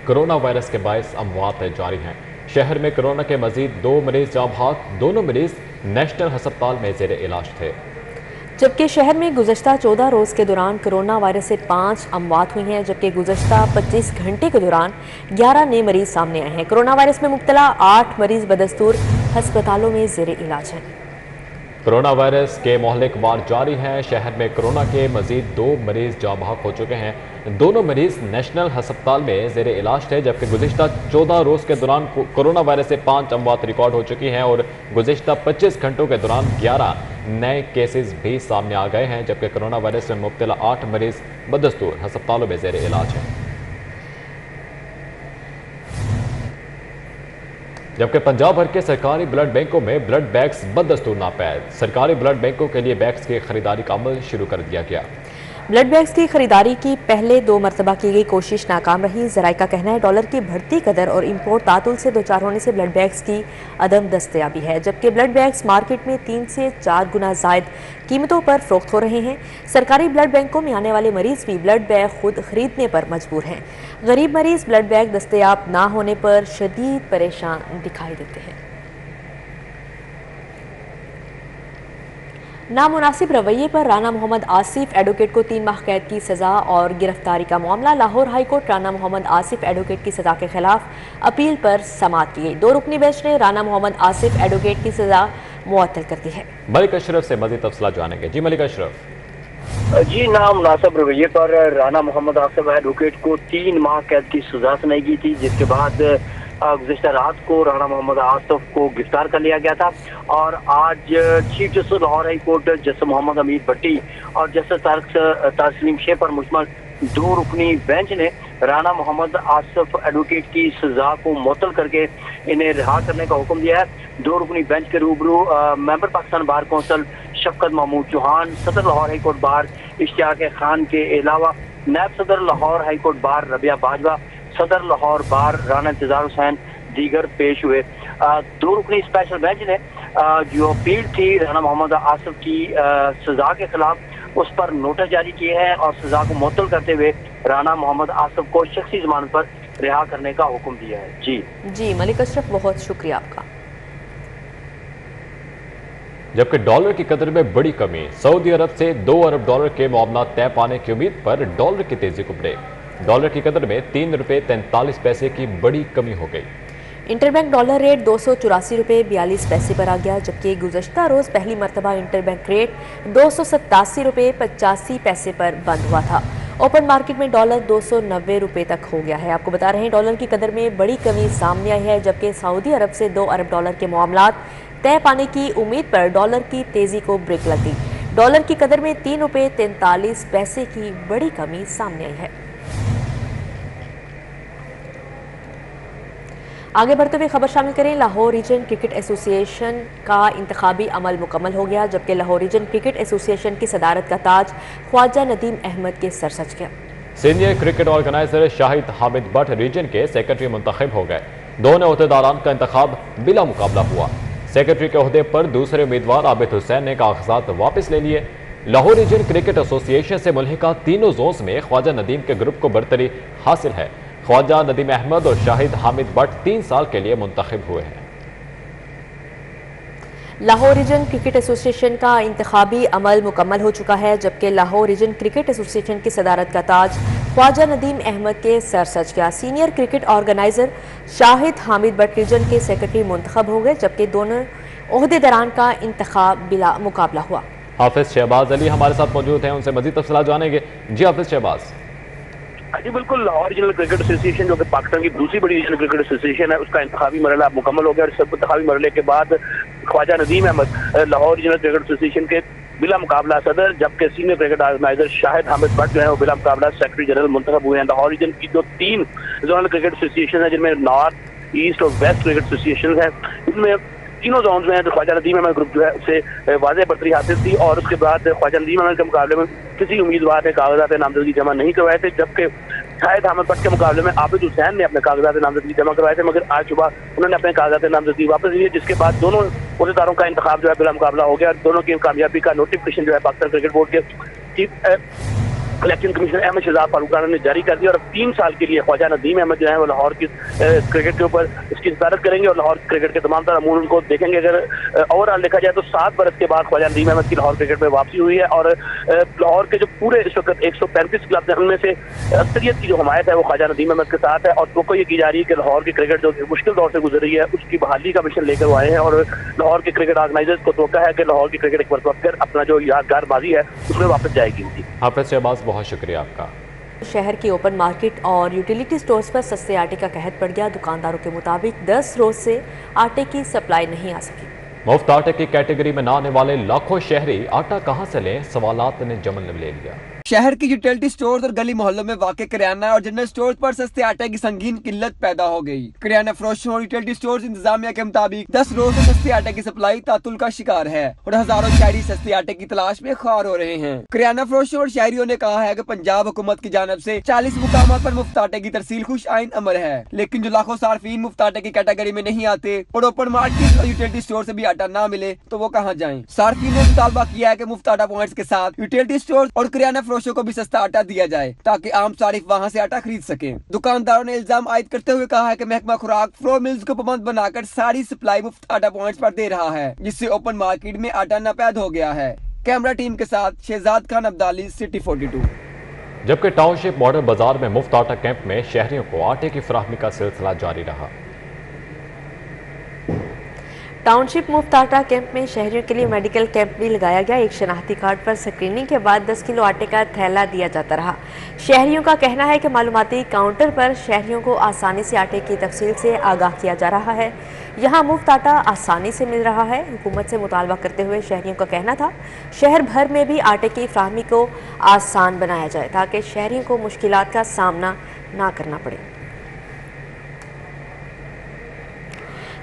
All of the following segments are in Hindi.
कोरोना वायरस के बायस अमवात जारी हैं। शहर में कोरोना के मजीद 2 मरीज जाँ बहक, दोनों मरीज नेशनल अस्पताल में जेर इलाज थे। जबकि शहर में गुज़श्ता 14 रोज़ के दौरान कोरोना वायरस से 5 अमवात हुई हैं, जबकि गुज़श्ता 25 घंटे के दौरान 11 नए मरीज सामने आए हैं। कोरोना वायरस में मुब्तला 8 मरीज बदस्तूर अस्पतालों में जेर इलाज हैं। कोरोना वायरस के मोहलिक वार जारी हैं। शहर में कोरोना के मजीद 2 मरीज जाँ बहक हो चुके हैं। दोनों मरीज नेशनल अस्पताल में जेर इलाज थे, जबकि गुज़श्ता 14 रोज़ के दौरान कोरोना वायरस से 5 अमवात रिकॉर्ड हो चुकी हैं और गुज़श्ता 25 घंटों के दौरान 11 नए केसेस भी सामने आ गए हैं, जबकि कोरोना वायरस में मुब्तला 8 मरीज बदस्तूर अस्पतालों में जेर इलाज हैं। जबकि पंजाब भर के सरकारी ब्लड बैंकों में ब्लड बैग्स बदस्तूर नापैद। सरकारी ब्लड बैंकों के लिए बैग्स की खरीदारी का अमल शुरू कर दिया गया। ब्लड बैग्स की खरीदारी की पहले 2 मरतबा की गई कोशिश नाकाम रही। ज़राए का कहना है डॉलर की बढ़ती कदर और इम्पोर्ट तातुल से दो चार होने से ब्लड बैग्स की अदम दस्तयाबी है, जबकि ब्लड बैग्स मार्केट में 3 से 4 गुना ज़ायद कीमतों पर फरोख्त हो रहे हैं। सरकारी ब्लड बैंकों में आने वाले मरीज भी ब्लड बैग खुद खरीदने पर मजबूर हैं। गरीब मरीज ब्लड बैग दस्तयाब ना होने पर शदीद परेशान दिखाई देते हैं। नामुनासिब रवैये पर राना मोहम्मद आसिफ एडवोकेट को 3 माह कैद की सजा और गिरफ्तारी का मामला। Lahore high court Rana Mohammad Asif advocate की सजा के खिलाफ अपील पर समाअत की गई। 2 रुकनी बेंच ने राना मोहम्मद आसिफ एडवोकेट की सजा मुअत्तल कर दी है। मलिक अशरफ से मजीद तफसीलात जानेंगे। जी मलिक अशरफ। जी, नामुनासिब रवैये पर राना मोहम्मद आसिफ एडवोकेट को 3 माह कैद की सजा सुनाई गई थी, जिसके बाद गुज़श्ता रात को राना मोहम्मद आसिफ को गिरफ्तार कर लिया गया था और आज chief justice Lahore high court justice Mohammad Amir Bhatti और जस्टिस तारसलीम शेख पर मुश्तमिल 2 रुकनी बेंच ने राना मोहम्मद आसिफ एडवोकेट की सजा को मुअत्तल करके इन्हें रिहा करने का हुक्म दिया है। 2 रुकनी बेंच के रूबरू मेंबर पाकिस्तान बार कौंसिल शफकत महमूद चौहान, सदर Lahore high court bar Ishtiyaq Khan के अलावा नायब सदर Lahore high court bar Rabia Bajwa, सदर लाहौर बार राना इंतजार हुसैन दीगर पेश हुए। 2 रुकनी स्पेशल बेंच ने जो अपील थी राना मोहम्मद आसिफ की सजा के खिलाफ, उस पर नोटिस जारी किए हैं और सजा को मुअत्तल करते हुए राना मोहम्मद आसिफ को शख्सी जमानत पर रिहा करने का हुक्म दिया है। जी मलिक अशरफ, बहुत शुक्रिया आपका। जबकि डॉलर की कदर में बड़ी कमी, सऊदी अरब से 2 अरब डॉलर के मामला तय पाने की उम्मीद पर डॉलर की तेजी को बढ़े। डॉलर की कदर में 3 रुपये 43 पैसे की बड़ी कमी हो गई। इंटरबैंक डॉलर रेट 284 रुपये 42 पैसे पर आ गया, जबकि गुज़श्ता रोज पहली मरतबा इंटरबैंक रेट 287 रुपये 85 पैसे पर बंद हुआ था। ओपन मार्केट में डॉलर 290 रुपये तक हो गया है। आपको बता रहे हैं डॉलर की कदर में बड़ी कमी सामने आई है, जबकि सऊदी अरब से 2 अरब डॉलर के मामलात तय पाने की उम्मीद पर डॉलर की तेजी को ब्रेक लग गई। डॉलर की कदर में 3 रुपये 43 पैसे की बड़ी कमी सामने आई है। आगे बढ़ते हुए खबर शामिल करें। लाहौर रीजन क्रिकेट एसोसिएशन का इंतखाबी अमल मुकम्मल हो गया, जबकि लाहौर रीजन क्रिकेट एसोसिएशन की सदारत का ताज ख्वाजा नदीम अहमद के सर सज गया। Senior cricket organiser Shahid Hamid Bhatt region के सेक्रेटरी मुंतखब हो गए। दोनों अहदेदारान का इंतखाब बिला मुकाबला हुआ। सेक्रेटरी के ओहदे पर दूसरे उम्मीदवार आबिद हुसैन ने कागजात वापस ले लिए। लाहौर रीजन क्रिकेट एसोसिएशन से मुल्हिका तीनों जोन्स में ख्वाजा नदीम के ग्रुप को बरतरी हासिल है। ख्वाजा नदीम अहमद और शाहिद हामिद भट्ट 3 साल के लिए मुंतखब हुए हैं। लाहौर रीजन क्रिकेट एसोसिएशन का इंतखाबी अमल मुकम्मल हो चुका है, जबकि लाहौर रीजन क्रिकेट एसोसिएशन की सदारत का ताज ख्वाजा नदीम अहमद के सर सज गया। Senior cricket organiser Shahid Hamid Bhatt region के सेक्रेटरी मुंतखब हो गए, जबकि दोनों ओहदेदारान का इंतखाब बिला मुकाबला हुआ। हाफिज शहबाज अली हमारे साथ मौजूद हैं, उनसे मजीद तफसीलात जानेंगे। जी हाफिज शहबाज। जी बिल्कुल, लाहौर रीजनल क्रिकेट एसोसिएशन जो कि पाकिस्तान की दूसरी बड़ी रीजनल क्रिकेट एसोसिएशन है, उसका इंतखाबी मरहला मुकम्मल हो गया और इस इंतखाबी मरहले के बाद Khawaja Nadeem Ahmed Lahore regional cricket association के बिला मुकाबला सदर, जबकि senior cricket organiser Shahid Hamid Bhatt जो है वो बिला मुकाबला सेक्रेटरी जनरल मुंतखब हुए हैं। लाहौर रीजन की जो 3 जोनल क्रिकेट एसोसिएशन है, जिनमें नॉर्थ, ईस्ट और वेस्ट क्रिकेट एसोसिएशन है, इनमें तीनों जोन में तो ख्वाजा नदीम अहमद ग्रुप जो है उसे वाज़ेह बरतरी हासिल थी और उसके बाद ख्वाजा नदीम अहमद के मुकाबले में किसी उम्मीदवार ने कागजात नामजदगी जमा नहीं करवाए थे, जबकि शाहिद हामिद भट्ट के मुकाबले में आबिद हुसैन ने अपने कागजात नामजदगी जमा करवाए थे, मगर आज सुबह उन्होंने अपने कागजात नामजदगी वापस लिए, जिसके बाद दोनों अहदेदारों का इंतखाब जो है बिला मुकाबला हो गया और दोनों की कामयाबी का नोटिफिकेशन जो है पाकिस्तान क्रिकेट बोर्ड के chief election commissioner Ahmed Shahzad फारूकाना ने जारी कर दिया और अब 3 साल के लिए ख्वाजा नदीम अहमद जो है वो लाहौर की क्रिकेट के ऊपर इसकी सदारत करेंगे और लाहौर क्रिकेट के तमाम तरह अमूर उनको देखेंगे। अगर ओवरऑल देखा जाए तो 7 बरस के बाद ख्वाजा नदीम अहमद की लाहौर क्रिकेट में वापसी हुई है और लाहौर के जो पूरे इस वक्त 135 क्लब हैं उनमें से अक्सरियत की जो हमायत है वो ख्वाजा नदीम अहमद के साथ है और तो ये की जा रही है कि लाहौर की क्रिकेट जो मुश्किल दौर से गुजर रही है उसकी बहाली का मिशन लेकर वो आए हैं और लाहौर के क्रिकेट ऑर्गेनाइजर्स को तोका है कि लाहौर की क्रिकेट एक मरतबा फिर अपना जो यादगार बाजी है उसमें वापस जाएगी। हाफिज शहबाज, बहुत शुक्रिया आपका। शहर की ओपन मार्केट और यूटिलिटी स्टोर्स पर सस्ते आटे का कहर पड़ गया। दुकानदारों के मुताबिक 10 रोज से आटे की सप्लाई नहीं आ सकी। मुफ्त आटे की कैटेगरी में न आने वाले लाखों शहरी आटा कहां से लें, सवालात ने जमन ले लिया। शहर की यूटिलिटी स्टोर्स और गली मोहल्लों में वाक़ किराना और जनरल स्टोर्स पर सस्ते आटे की संगीन किल्लत पैदा हो गई। किराना फरोशों और यूटिलिटी स्टोर्स इंतजामिया के मुताबिक 10 रोज से सस्ते आटे की सप्लाई तातुल का शिकार है और हजारों शहरी सस्ते आटे की तलाश में ख्वार हो रहे हैं। किराना फरोशों और शहरियों ने कहा है कि पंजाब हुकूमत की जानब से 40 मुकाम पर मुफ्त आटे की तरसील खुश आइन अमर है, लेकिन जो लाखों सार्फिन मुफ्त आटे की कैटेगरी में नहीं आते और ओपन मार्केट और यूटिलिटी स्टोर से भी आटा ना मिले तो वो कहाँ जाएं। सार्फिन ने मुतालबा किया है कि मुफ्त आटा पॉइंट्स के साथ यूटिलिटी स्टोर और किराना फरोशों को भी सस्ता आटा दिया जाए ताकि आम सारिफ वहां से आटा खरीद सके। दुकानदारों ने इल्जाम आयद करते हुए कहा है कि महकमा खुराक फ्लोर मिल्स को पाबंद बनाकर सारी सप्लाई मुफ्त आटा पॉइंट्स पर दे रहा है, जिससे ओपन मार्केट में आटा नापैद हो गया है। कैमरा टीम के साथ शहजाद खान अब्दाली, सिटी 42। जबकि टाउनशिप मॉडल बाजार में मुफ्त आटा कैंप में शहरियों को आटे की फराहमी का सिलसिला जारी रहा। टाउनशिप मुफ्त आटा कैंप में शहरियों के लिए मेडिकल कैंप भी लगाया गया। एक शनाख्ती कार्ड पर स्क्रीनिंग के बाद 10 किलो आटे का थैला दिया जाता रहा। शहरियों का कहना है कि मालूमाती काउंटर पर शहरियों को आसानी से आटे की तफसील से आगाह किया जा रहा है। यहाँ मुफ्त आटा आसानी से मिल रहा है। हुकूमत से मुतालबा करते हुए शहरियों का कहना था शहर भर में भी आटे की फराहमी को आसान बनाया जाए ताकि शहरियों को मुश्किलात का सामना ना करना पड़े।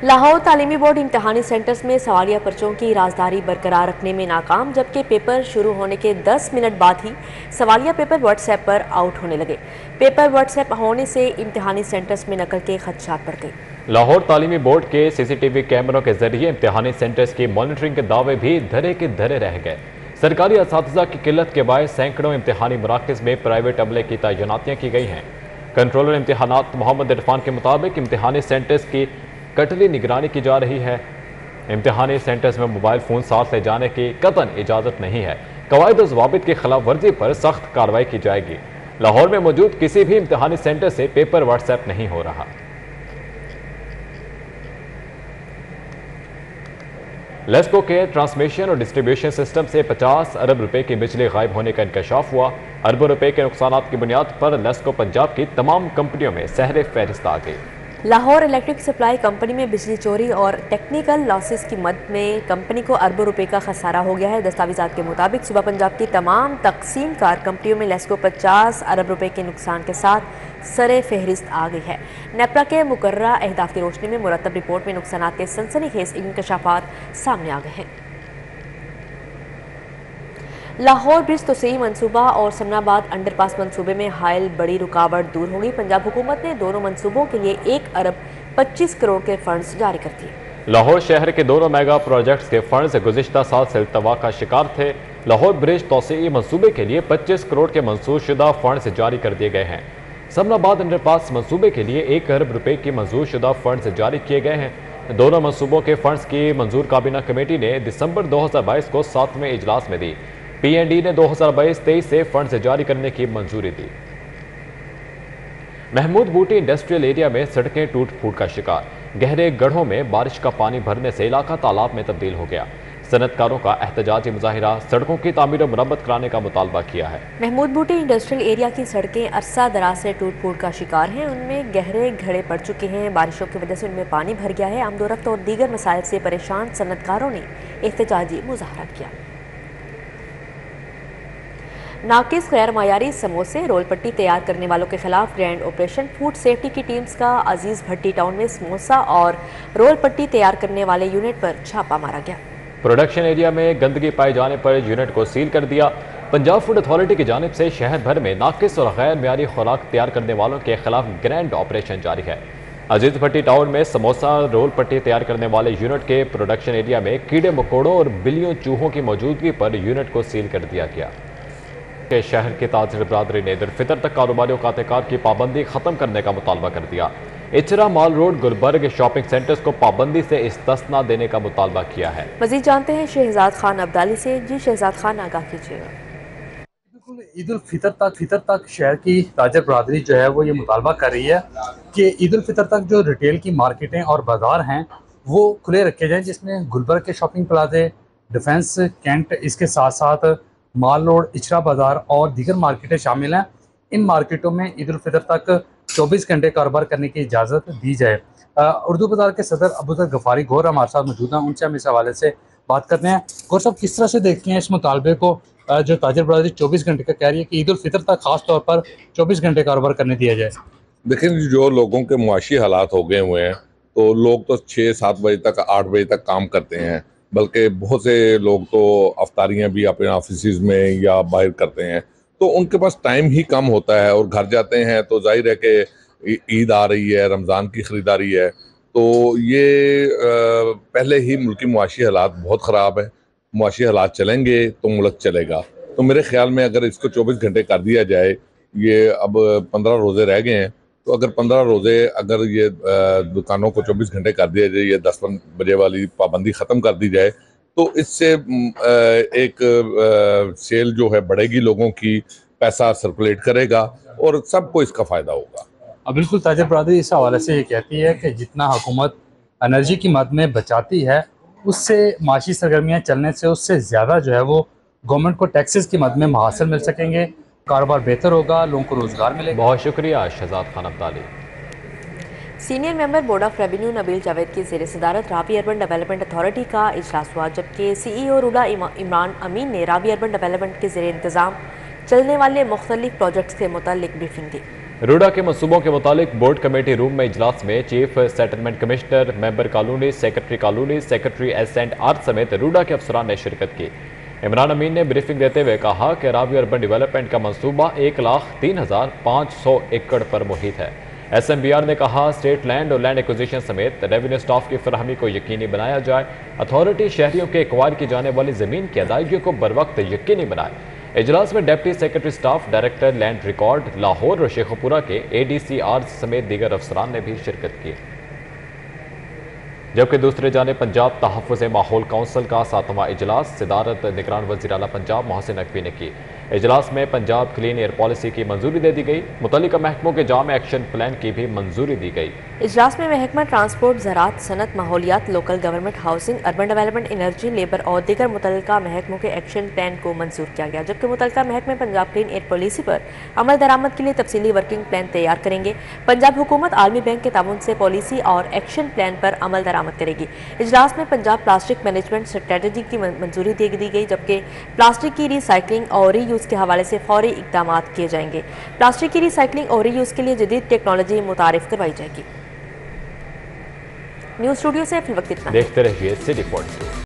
लाहौर तालीमी बोर्ड इम्तहानी सेंटर्स में सवालिया पर्चों की राजदारी बरकरार रखने में नाकाम, जबकि पेपर शुरू होने के 10 मिनट बाद ही सवालिया पेपर व्हाट्सएप पर आउट होने लगे। पेपर व्हाट्सएप होने से इम्तहानी सेंटर्स में नकल के खदशात बढ़ गए। लाहौर तालीमी बोर्ड के CCTV कैमरों के जरिए इम्तहानी सेंटर्स की मॉनिटरिंग के दावे भी धरे के धरे रह गए। सरकारी असातिज़ा की किल्लत के बायस सैकड़ों इम्तहानी मराकज़ में प्राइवेट अमले की तैनातियाँ की गई हैं। कंट्रोलर इम्तहानात मोहम्मद इरफान के मुताबिक इम्तहानी सेंटर्स की कटली निगरानी की जा रही है। इम्तहानी सेंटर्स में मोबाइल फ़ोन साथ ले जाने की कतन इजाज़त नहीं है। कवायद और ज़वाबित की खिलाफ वर्जी पर सख्त कार्रवाई की जाएगी। लाहौर में मौजूद किसी भी इम्तहानी सेंटर से पेपर व्हाट्सएप नहीं हो रहा। लेस्को के ट्रांसमिशन और डिस्ट्रीब्यूशन सिस्टम से 50 अरब रुपए की बिजली गायब होने का इंकशाफ हुआ। अरबों रुपए के नुकसानात की बुनियाद पर लेस्को पंजाब की तमाम कंपनियों में सहरे फहरिस्त आ गई। लाहौर इलेक्ट्रिक सप्लाई कंपनी में बिजली चोरी और टेक्निकल लॉसेस की मद में कंपनी को अरबों रुपए का खसारा हो गया है। दस्तावेजात के मुताबिक सुबह पंजाब की तमाम तकसीम कार कंपनियों में लेस्को 50 अरब रुपए के नुकसान के साथ सरे फहरिस्त आ गई है। नेपरा के मुकर्ररा अहदाफ की रोशनी में मुरतब रिपोर्ट में नुकसानात के सनसनीखेज इंकशाफात सामने आ गए हैं। लाहौर ब्रिज तोसई मंसूबा और समनाबाद अंडरपास मंसूबे में हायल बड़ी रुकावट दूर होगी। पंजाब हुकूमत ने दोनों मंसूबों के लिए 1 अरब 25 करोड़ के फंड्स जारी कर दिए। लाहौर शहर के दोनों मेगा प्रोजेक्ट्स के फंड्स गुज़िश्ता साल से इल्तवा का शिकार थे। लाहौर ब्रिज तोसई मंसूबे के लिए 25 करोड़ के मंजूर शुदा फंड्स जारी कर दिए गए हैं। समनाबाद अंडरपास मंसूबे के लिए 1 अरब रुपए की मंजूर शुदा फंड्स जारी किए गए हैं। दोनों मंसूबों के फंड्स की मंजूर काबीना कमेटी ने दिसंबर 2022 को 7वें इजलास में दी। PND ने 2022-23 से फंड जारी करने की मंजूरी दी। महमूद बूटी इंडस्ट्रियल एरिया में सड़कें टूट फूट का शिकार। गहरे गढ़ों में बारिश का पानी भरने से इलाका तालाब में तब्दील हो गया। सनतकारों का एहतजाजी मुजाहिरा सड़कों की तामीर और मुरम्मत कराने का मुतालबा किया है। महमूद बूटी इंडस्ट्रियल एरिया की सड़कें अरसा दराज से टूट फूट का शिकार हैं। उनमें गहरे घड़े पड़ चुके हैं। बारिशों की वजह से उनमें पानी भर गया है। आमदोरफ्त और दीगर मसाइल से परेशान सनतकारों ने एहतजाजी मुजाहरा किया। नाकिस गैर मायारी समोसे रोल पट्टी तैयार करने वालों के खिलाफ ग्रैंड ऑपरेशन। फूड सेफ्टी की टीम्स का अजीज भट्टी टाउन में समोसा और रोल पट्टी तैयार करने वाले यूनिट पर छापा मारा गया। प्रोडक्शन एरिया में गंदगी पाए जाने पर यूनिट को सील कर दिया। पंजाब फूड अथॉरिटी की जानिब से शहर भर में नाकिस और गैर म्यारी खुराक तैयार करने वालों के खिलाफ ग्रैंड ऑपरेशन जारी है। अजीज भट्टी टाउन में समोसा रोल पट्टी तैयार करने वाले यूनिट के प्रोडक्शन एरिया में कीड़े मकोड़ों और बिल्लियों चूहों की मौजूदगी पर यूनिट को सील कर दिया गया। के शहर की ताजिर बरादरी ने ईद उल फितर तक कारोबारियों का एहतिकार की पाबंदी खत्म करने का मुतालबा कर दिया। इचरा माल रोड गुलबर्ग शॉपिंग सेंटर्स को पाबंदी से इस्तिस्ना देने का मुतालबा किया है। मजीद जानते हैं शहजाद खान अब्दाली से। जी शहजाद खान, आगाह कीजिएगा। ईद उल फितर तक शहर की ताजर बरादरी जो है वो ये मुतालबा कर रही है कि ईद उल फितर तक जो रिटेल की मार्केटें और बाज़ार हैं वो खुले रखे जाएं, जिसमें गुलबर्ग के शॉपिंग प्लाजे, डिफेंस कैंट, इसके साथ साथ माल रोड, इचरा बाज़ार और दीगर मार्केटें शामिल हैं। इन मार्केटों में ईद उल फितर तक 24 घंटे कारोबार करने की इजाज़त दी जाए। उर्दू बाज़ार के सदर अबूजर गफ़ारी गौर हमारे साथ मौजूद हैं, उनसे हम इस हवाले से बात करते हैं। गौर साहब, किस तरह से देखते हैं इस मुतालबे को जो ताजर बरादरी 24 घंटे का कह रही है कि ईद उल फितर तक खास तौर पर 24 घंटे कारोबार करने दिया जाए? देखिए, जो लोगों के मुआशी हालात हो गए हुए हैं तो लोग तो 6-7 बजे तक, 8 बजे तक काम करते हैं, बल्कि बहुत से लोग तो अफ्तारियाँ भी अपने ऑफिस में या बाहर करते हैं, तो उनके पास टाइम ही कम होता है और घर जाते हैं तो जाहिर है कि ईद आ रही है, रमज़ान की ख़रीदारी है, तो ये पहले ही मुल्की मुआशी हालात बहुत ख़राब है। मुआशी हालात चलेंगे तो मुल्क चलेगा। तो मेरे ख्याल में अगर इसको 24 घंटे कर दिया जाए, ये अब 15 रोज़े रह गए हैं, तो अगर 15 रोज़े अगर ये दुकानों को 24 घंटे कर दिया जाए, ये 10 बजे वाली पाबंदी ख़त्म कर दी जाए, तो इससे एक सेल जो है बढ़ेगी, लोगों की पैसा सर्कुलेट करेगा और सबको इसका फ़ायदा होगा। अब बिल्कुल ताजर बरादरी इस हवाले से ये कहती है कि जितना हुकूमत एनर्जी की मद में बचाती है, उससे माशी सरगर्मियाँ चलने से उससे ज़्यादा जो है वो गवर्नमेंट को टैक्सेस की मद में मुहासिल मिल सकेंगे, कारोबार बेहतर होगा, लोगों को रोज़गार मिलेगा। बहुत शुक्रिया Shahzad Khan Abdali. Senior member board of revenue Nabeel Javed की ज़ेर सदारत रावी अर्बन डेवलपमेंट अथॉरिटी का इजलास हुआ, जबकि CEO रूडा इमरान अमीन ने रावी अर्बन डेवलपमेंट के ज़ेर इंतज़ाम चलने वाले मुख्तलिफ प्रोजेक्ट्स के मुतालिक ब्रीफिंग दी। रूडा के मनसूबों के मुतालिक बोर्ड कमेटी रूम में इजलास में chief settlement commissioner, member colony, secretary S&R समेत रूडा के अफसरान ने शिरकत की। इमरान अमीन ने ब्रीफिंग देते हुए कहा कि रावी अर्बन डेवलपमेंट का मनसूबा 1,03,500 एकड़ पर मुहित है। SMBR ने कहा स्टेट लैंड और लैंड एक्विजिशन समेत रेवेन्यू स्टाफ की फराहमी को यकीनी बनाया जाए। अथॉरिटी शहरियों के एक्वायर की जाने वाली ज़मीन की अदायगी को बर वक्त यकीनी बनाए। इजलास में deputy secretary staff, director land record Lahore और शेखपुरा के ADCR समेत दीगर अफसरान ने भी शिरकत की। जबकि दूसरी जानिब पंजाब तहफ़्फ़ुज़ माहौल काउंसिल का 7वां इजलास सदारत निगरान वज़ीर आला पंजाब मोहसिन नकवी ने की। इजलास में पंजाब क्लीन एयर पॉलिसी की मंजूरी दे दी गई। मुतल्लिका महकमों के जाम एक्शन प्लान की भी मंजूरी दी गई। इजलास में महकमा ट्रांसपोर्ट, ज़राअत, सनत, माहौलियात, local government, housing, urban development, energy, labour और दीगर मुतल्लिका महकमों के एक्शन प्लान को मंजूर किया गया, जबकि मुतल्लिका महकमे पंजाब क्लीन एयर पॉलिसी पर अमल दरामद के लिए तफसीली वर्किंग प्लान तैयार करेंगे। पंजाब हुकूमत आलमी बैंक के ताउन से पॉलिसी और एक्शन प्लान पर अमल दरामद करेगी। इजलास में पंजाब प्लास्टिक मैनेजमेंट स्ट्रेटजी की मंजूरी दे दी गई, जबकि प्लास्टिक की रिसाइकलिंग और रीयूज़ के हवाले से फौरी इक़दाम किए जाएंगे। प्लास्टिक की रिसाइकलिंग और रीयूज़ के लिए जदीद टेक्नोलॉजी मुतारिफ करवाई जाएगी। न्यूज़ स्टूडियो से फिल वक्त इतना। देखते रहिए सिटी पॉइंट।